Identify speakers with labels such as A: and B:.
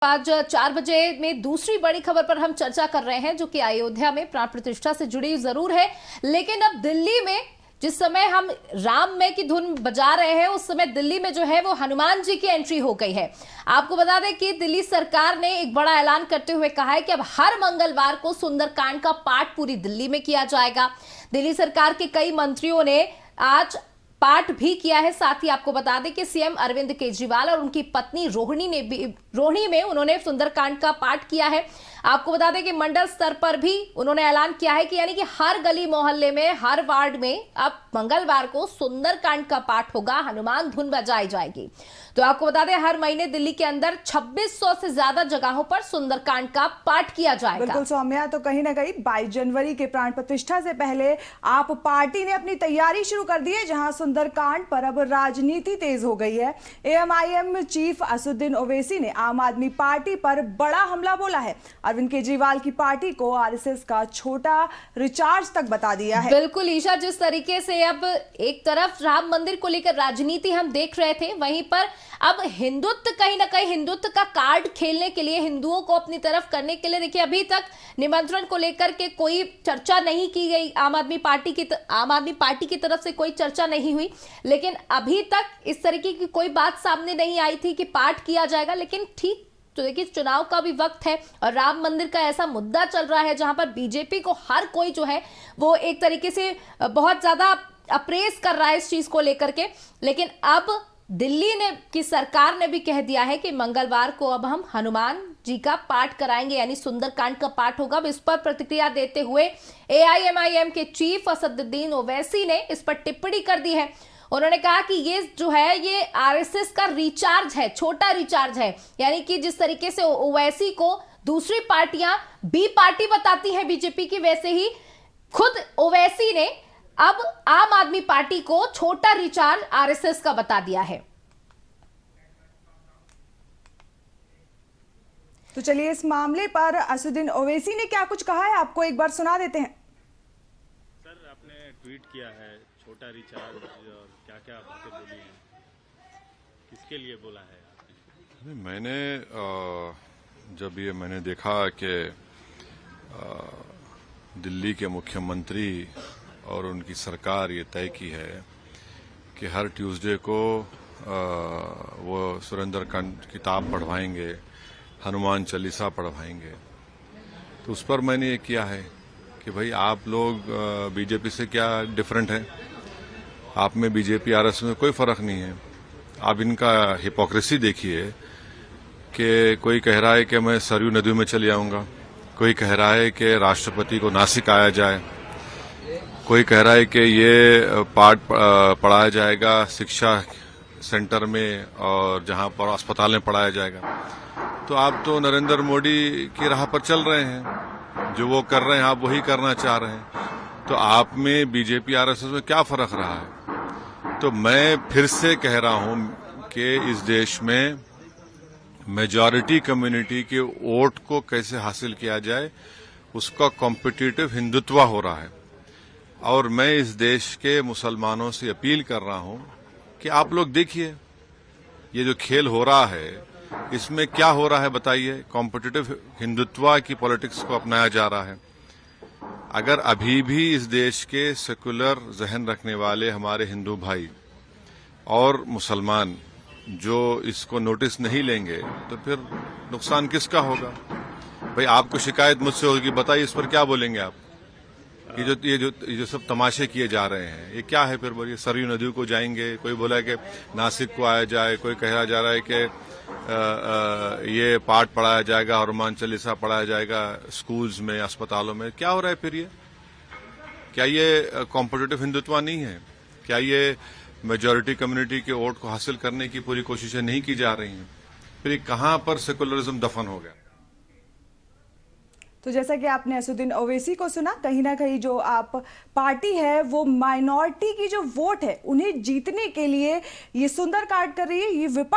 A: आज 4 बजे में दूसरी बड़ी खबर पर हम चर्चा कर रहे हैं, जो कि अयोध्या में प्राण प्रतिष्ठा से जुड़ी जरूर है, लेकिन अब दिल्ली में जिस समय हम राम में की धुन बजा रहे हैं, उस समय दिल्ली में जो है वो हनुमान जी की एंट्री हो गई है। आपको बता दें कि दिल्ली सरकार ने एक बड़ा ऐलान करते हुए कहा है कि अब हर मंगलवार को सुंदरकांड का पाठ पूरी दिल्ली में किया जाएगा। दिल्ली सरकार के कई मंत्रियों ने आज पाठ भी किया है। साथ ही आपको बता दें कि सीएम अरविंद केजरीवाल और उनकी पत्नी रोहिणी में उन्होंने सुंदरकांड का पाठ किया है। आपको बता दें कि मंडल स्तर पर भी उन्होंने ऐलान किया है कि यानी कि हर गली मोहल्ले में, हर वार्ड में अब मंगलवार को सुंदरकांड का पाठ होगा, हनुमान धुन बजाई जाएगी। तो आपको बता दें हर महीने दिल्ली के अंदर 2600 से ज्यादा जगहों पर सुंदरकांड का पाठ किया जाएगा।
B: बिल्कुल सौम्या, तो कहीं ना कहीं 22 जनवरी के प्राण प्रतिष्ठा से पहले आप पार्टी ने अपनी तैयारी शुरू कर दी है, जहां सुंदरकांड पर अब राजनीति तेज हो गई है। एएमआईएम चीफ असदुद्दीन ओवैसी ने आम आदमी पार्टी पर बड़ा हमला बोला है। अरविंद केजरीवाल की पार्टी को आरएसएस का छोटा रिचार्ज तक बता दिया है।
A: बिल्कुल ईशा, जिस तरीके से अब एक तरफ राम मंदिर को लेकर राजनीति हम देख रहे थे, वहीं पर अब हिंदुत्व कहीं ना कहीं हिंदुत्व का कार्ड खेलने के लिए, हिंदुओं को अपनी तरफ करने के लिए, देखिए अभी तक निमंत्रण को लेकर के कोई चर्चा नहीं की गई। आम आदमी पार्टी की तरफ से कोई चर्चा नहीं हुई, लेकिन अभी तक इस तरीके की कोई बात सामने नहीं आई थी कि पाठ किया जाएगा। लेकिन ठीक तो देखिए चुनाव का भी वक्त है और राम मंदिर का ऐसा मुद्दा चल रहा है जहां पर बीजेपी को हर कोई जो है वो एक तरीके से बहुत ज्यादा अप्रेस कर रहा है इस चीज को लेकर के। लेकिन अब दिल्ली की सरकार ने भी कह दिया है कि मंगलवार को अब हम हनुमान जी का पाठ कराएंगे, यानी सुंदरकांड का पाठ होगा। अब इस पर प्रतिक्रिया देते हुए एआईएमआईएम के चीफ असदुद्दीन ओवैसी ने इस पर टिप्पणी कर दी है। उन्होंने कहा कि ये जो है ये आरएसएस का रिचार्ज है, छोटा रिचार्ज है। यानी कि जिस तरीके से ओवैसी को दूसरी पार्टियां बी पार्टी बताती हैं बीजेपी की, वैसे ही खुद ओवैसी ने अब आम आदमी पार्टी को छोटा रिचार्ज आरएसएस का बता दिया है।
B: तो चलिए इस मामले पर असदुद्दीन ओवैसी ने क्या कुछ कहा है, आपको एक बार सुना देते हैं।
C: सर, आपने ट्वीट किया है छोटा रिचार्ज और क्या क्या बातें बोली हैं, किसके लिए बोला है आपने?
D: मैंने जब ये मैंने देखा कि दिल्ली के मुख्यमंत्री और उनकी सरकार ये तय की है कि हर ट्यूसडे को वो सुरेंद्रकांड किताब पढ़वाएंगे, हनुमान चालीसा पढ़वाएंगे, तो उस पर मैंने ये किया है कि भाई आप लोग बीजेपी से क्या डिफरेंट हैं। आप में बीजेपी आरएसएस में कोई फर्क नहीं है। आप इनका हिपोक्रेसी देखिए कि कोई कह रहा है कि मैं सरयू नदी में चले आऊंगा, कोई कह रहा है कि राष्ट्रपति को नासिक आया जाए, कोई कह रहा है कि ये पाठ पढ़ाया जाएगा शिक्षा सेंटर में और जहां पर अस्पताल में पढ़ाया जाएगा। तो आप तो नरेंद्र मोदी की राह पर चल रहे हैं, जो वो कर रहे हैं आप वही करना चाह रहे हैं। तो आप में बीजेपी आरएसएस में क्या फर्क रहा है? तो मैं फिर से कह रहा हूं कि इस देश में मेजॉरिटी कम्युनिटी के वोट को कैसे हासिल किया जाए, उसका कॉम्पिटिटिव हिंदुत्व हो रहा है। और मैं इस देश के मुसलमानों से अपील कर रहा हूं कि आप लोग देखिए ये जो खेल हो रहा है इसमें क्या हो रहा है बताइए। कॉम्पिटिटिव हिंदुत्व की पॉलिटिक्स को अपनाया जा रहा है। अगर अभी भी इस देश के सेकुलर जहन रखने वाले हमारे हिंदू भाई और मुसलमान जो इसको नोटिस नहीं लेंगे तो फिर नुकसान किसका होगा? भाई आपको शिकायत मुझसे होगी, बताइए इस पर क्या बोलेंगे आप? ये जो सब तमाशे किए जा रहे हैं ये क्या है? फिर बोलिए सरयू नदी को जाएंगे, कोई बोला है कि नासिक को आया जाए, कोई कहा जा रहा है कि ये पाठ पढ़ाया जाएगा, हनुमान चालीसा पढ़ाया जाएगा स्कूल्स में, अस्पतालों में। क्या हो रहा है फिर ये? क्या ये कॉम्पिटिटिव हिंदुत्व नहीं है? क्या ये मेजॉरिटी कम्युनिटी के वोट को हासिल करने की पूरी कोशिशें नहीं की जा रही हैं? फिर कहां पर सेकुलरिज्म दफन हो गया?
B: तो जैसा कि आपने असदुद्दीन ओवैसी को सुना, कहीं ना कहीं जो आप पार्टी है वो माइनॉरिटी की जो वोट है उन्हें जीतने के लिए ये सुंदरकांड कर रही है। ये विपक्ष